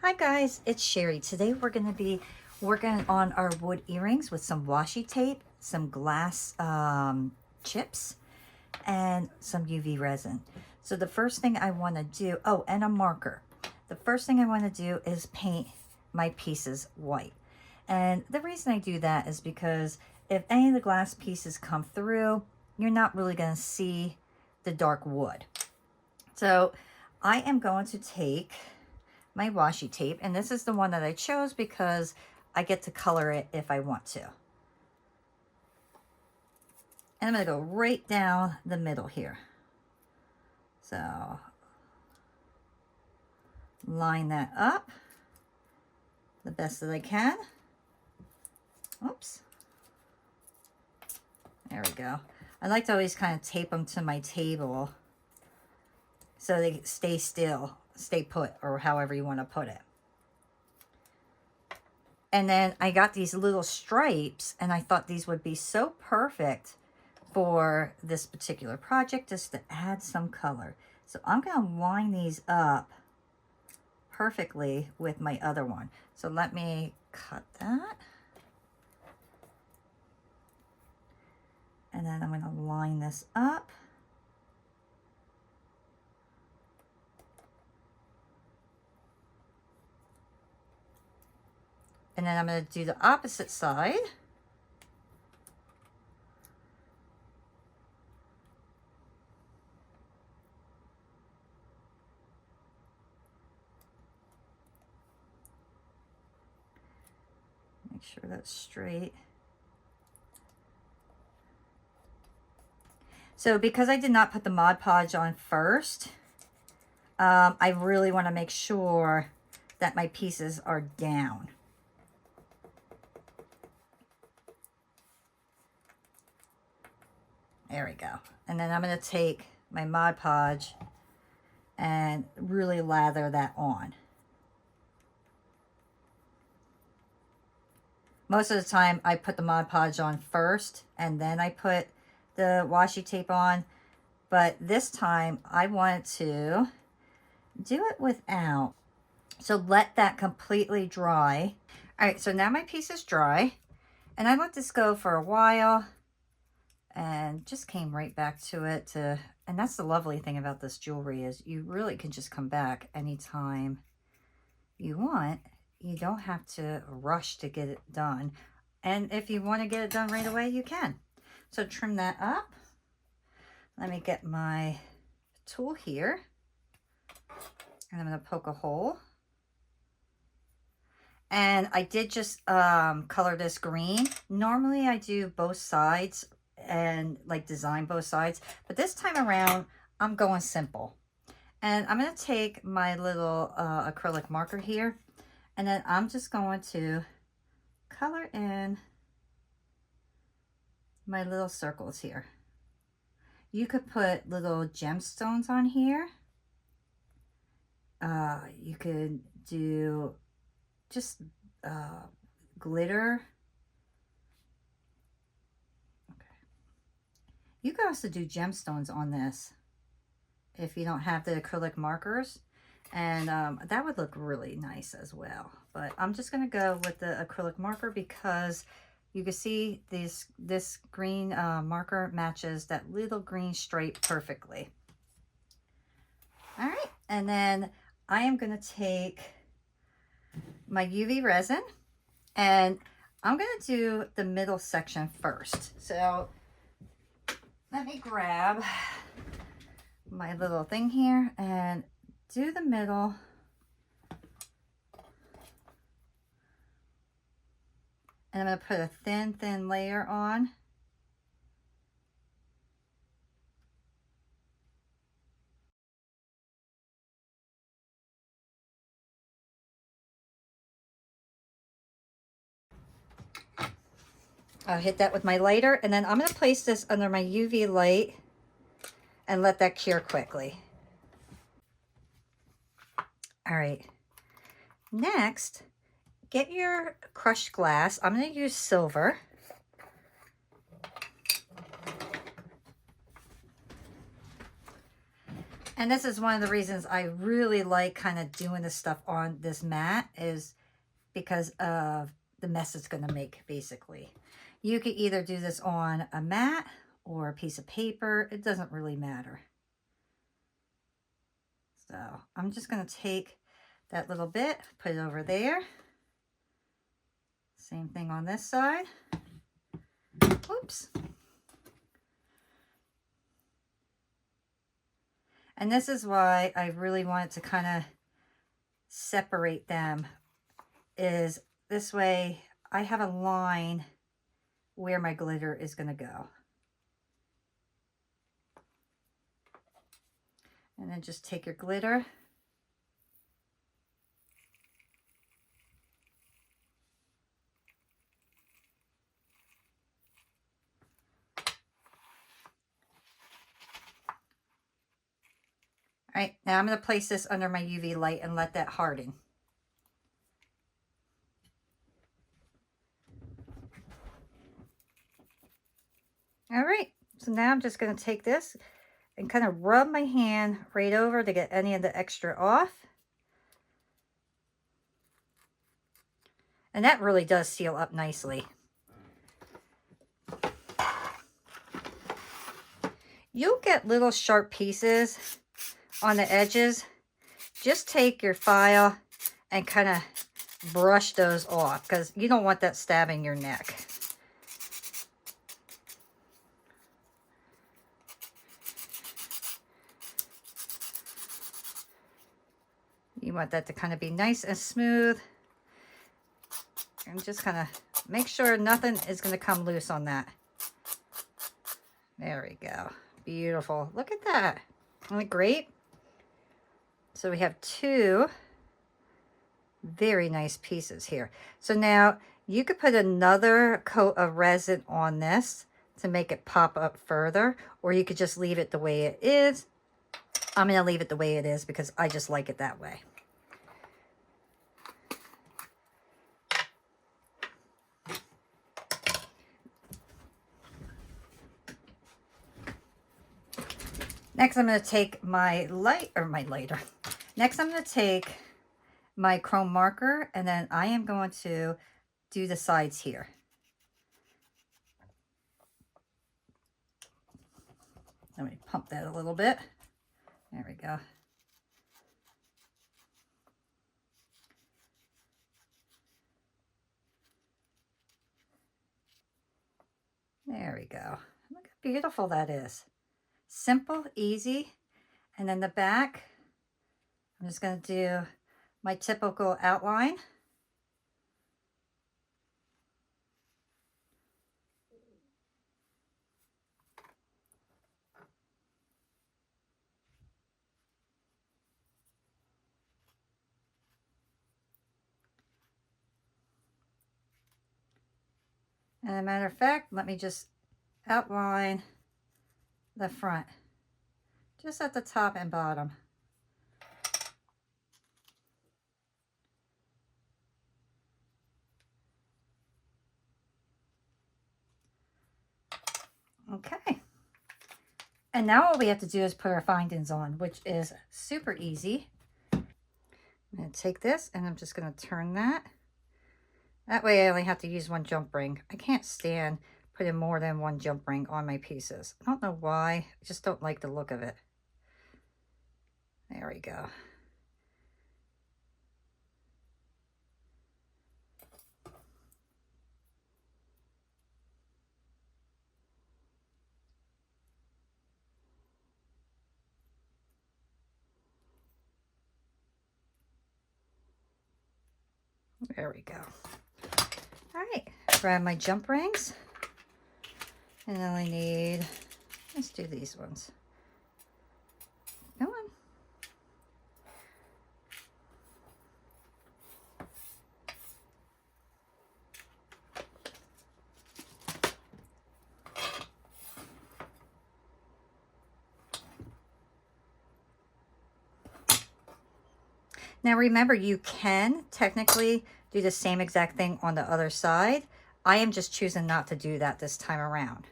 Hi guys, it's Sherry. Today we're going to be working on our wood earrings with some washi tape, some glass chips, and some UV resin. So the first thing I want to do, oh, and a marker. The first thing I want to do is paint my pieces white. And the reason I do that is because if any of the glass pieces come through, you're not really going to see the dark wood. So I am going to take my washi tape, and this is the one that I chose because I get to color it if I want to. And I'm going to go right down the middle here. So line that up the best that I can. Oops. There we go. I like to always kind of tape them to my table so they stay still, stay put, or however you want to put it. And then I got these little stripes, and I thought these would be so perfect for this particular project, just to add some color. So I'm going to line these up perfectly with my other one. So let me cut that. And then I'm going to line this up. And then I'm going to do the opposite side. Make sure that's straight. So because I did not put the Mod Podge on first, I really want to make sure that my pieces are down. There we go. And then I'm going to take my Mod Podge and really lather that on. Most of the time I put the Mod Podge on first and then I put the washi tape on, but this time I want to do it without. So let that completely dry. All right, so now my piece is dry, and I let this go for a while and just came right back to it. And that's the lovely thing about this jewelry, is you really can just come back anytime you want. You don't have to rush to get it done. And if you want to get it done right away, you can. So trim that up. Let me get my tool here. And I'm going to poke a hole. And I did just color this green. Normally I do both sides and like design both sides. But this time around, I'm going simple. And I'm going to take my little acrylic marker here. And then I'm just going to color in my little circles here. You could put little gemstones on here. You could do just glitter. Okay. You could also do gemstones on this if you don't have the acrylic markers. And that would look really nice as well. But I'm just going to go with the acrylic marker because you can see this green marker matches that little green stripe perfectly. All right, and then I am going to take my UV resin, and I'm going to do the middle section first. So let me grab my little thing here and do the middle. And I'm going to put a thin layer on. I'll hit that with my lighter, and then I'm going to place this under my UV light and let that cure quickly. All right. Next, get your crushed glass. I'm going to use silver. And this is one of the reasons I really like kind of doing this stuff on this mat, is because of the mess it's going to make, basically. You could either do this on a mat or a piece of paper. It doesn't really matter. So I'm just going to take that little bit, put it over there. Same thing on this side. Oops. And this is why I really wanted to kind of separate them, is this way I have a line where my glitter is going to go. And then just take your glitter. All right, now I'm going to place this under my UV light and let that harden. All right, so now I'm just going to take this and kind of rub my hand right over to get any of the extra off. And that really does seal up nicely. You'll get little sharp pieces on the edges. Just take your file and kind of brush those off, because you don't want that stabbing your neck. You want that to kind of be nice and smooth. And just kind of make sure nothing is going to come loose on that. There we go. Beautiful. Look at that. Isn't it great? So we have two very nice pieces here. So now you could put another coat of resin on this to make it pop up further, or you could just leave it the way it is. I'm going to leave it the way it is because I just like it that way. Next, I'm going to take my lighter. Next, I'm going to take my chrome marker, and then I am going to do the sides here. Let me pump that a little bit. There we go. There we go. Look how beautiful that is. Simple, easy. And then the back, I'm just going to do my typical outline. And as a matter of fact, let me just outline the front, just at the top and bottom. Okay. And now all we have to do is put our findings on, which is super easy. I'm going to take this and I'm just going to turn that. That way I only have to use one jump ring. I can't stand putting more than one jump ring on my pieces. I don't know why. I just don't like the look of it. There we go. There we go. All right, grab my jump rings. And then I need, let's do these ones. Come on. Now remember, you can technically do the same exact thing on the other side. I am just choosing not to do that this time around.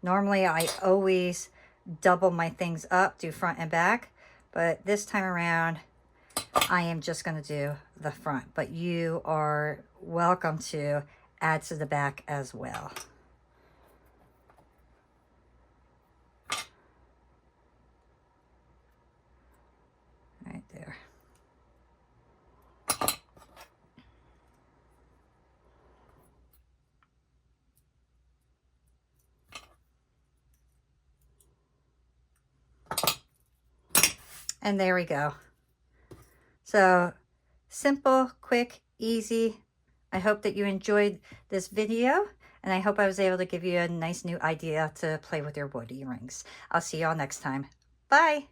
Normally I always double my things up, do front and back, But this time around, I am just going to do the front. But you are welcome to add to the back as well. Right there. And there we go. So simple, quick, easy. I hope that you enjoyed this video, and I hope I was able to give you a nice new idea to play with your wood earrings. I'll see y'all next time. Bye.